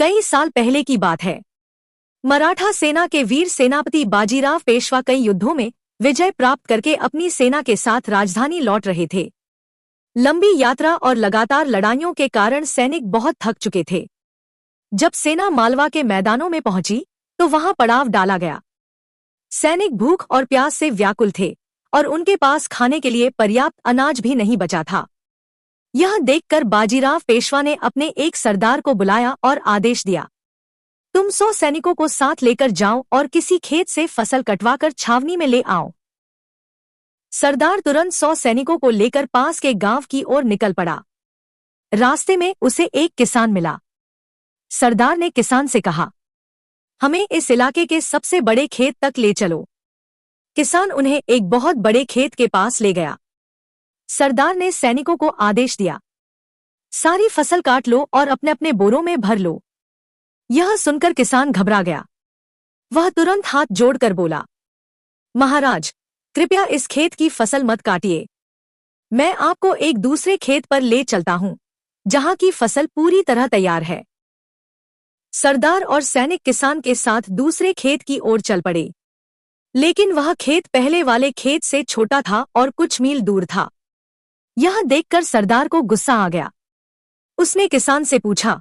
कई साल पहले की बात है। मराठा सेना के वीर सेनापति बाजीराव पेशवा कई युद्धों में विजय प्राप्त करके अपनी सेना के साथ राजधानी लौट रहे थे। लंबी यात्रा और लगातार लड़ाइयों के कारण सैनिक बहुत थक चुके थे। जब सेना मालवा के मैदानों में पहुंची तो वहां पड़ाव डाला गया। सैनिक भूख और प्यास से व्याकुल थे और उनके पास खाने के लिए पर्याप्त अनाज भी नहीं बचा था। यह देखकर बाजीराव पेशवा ने अपने एक सरदार को बुलाया और आदेश दिया, तुम 100 सैनिकों को साथ लेकर जाओ और किसी खेत से फसल कटवाकर छावनी में ले आओ। सरदार तुरंत 100 सैनिकों को लेकर पास के गांव की ओर निकल पड़ा। रास्ते में उसे एक किसान मिला। सरदार ने किसान से कहा, हमें इस इलाके के सबसे बड़े खेत तक ले चलो। किसान उन्हें एक बहुत बड़े खेत के पास ले गया। सरदार ने सैनिकों को आदेश दिया, सारी फसल काट लो और अपने अपने बोरों में भर लो। यह सुनकर किसान घबरा गया। वह तुरंत हाथ जोड़कर बोला, महाराज, कृपया इस खेत की फसल मत काटिए। मैं आपको एक दूसरे खेत पर ले चलता हूं, जहां की फसल पूरी तरह तैयार है। सरदार और सैनिक किसान के साथ दूसरे खेत की ओर चल पड़े, लेकिन वह खेत पहले वाले खेत से छोटा था और कुछ मील दूर था। यह देखकर सरदार को गुस्सा आ गया। उसने किसान से पूछा,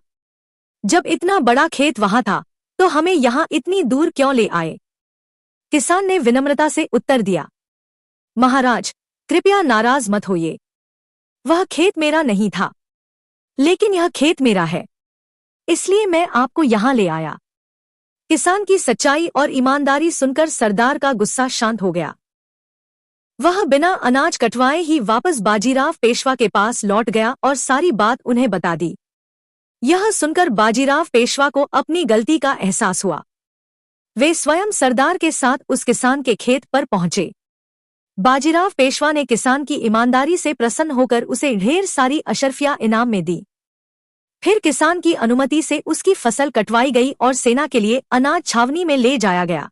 जब इतना बड़ा खेत वहां था तो हमें यहां इतनी दूर क्यों ले आए? किसान ने विनम्रता से उत्तर दिया, महाराज, कृपया नाराज मत होइए। वह खेत मेरा नहीं था, लेकिन यह खेत मेरा है, इसलिए मैं आपको यहां ले आया। किसान की सच्चाई और ईमानदारी सुनकर सरदार का गुस्सा शांत हो गया। वह बिना अनाज कटवाए ही वापस बाजीराव पेशवा के पास लौट गया और सारी बात उन्हें बता दी। यह सुनकर बाजीराव पेशवा को अपनी गलती का एहसास हुआ। वे स्वयं सरदार के साथ उस किसान के खेत पर पहुंचे। बाजीराव पेशवा ने किसान की ईमानदारी से प्रसन्न होकर उसे ढेर सारी अशर्फियां इनाम में दी। फिर किसान की अनुमति से उसकी फसल कटवाई गई और सेना के लिए अनाज छावनी में ले जाया गया।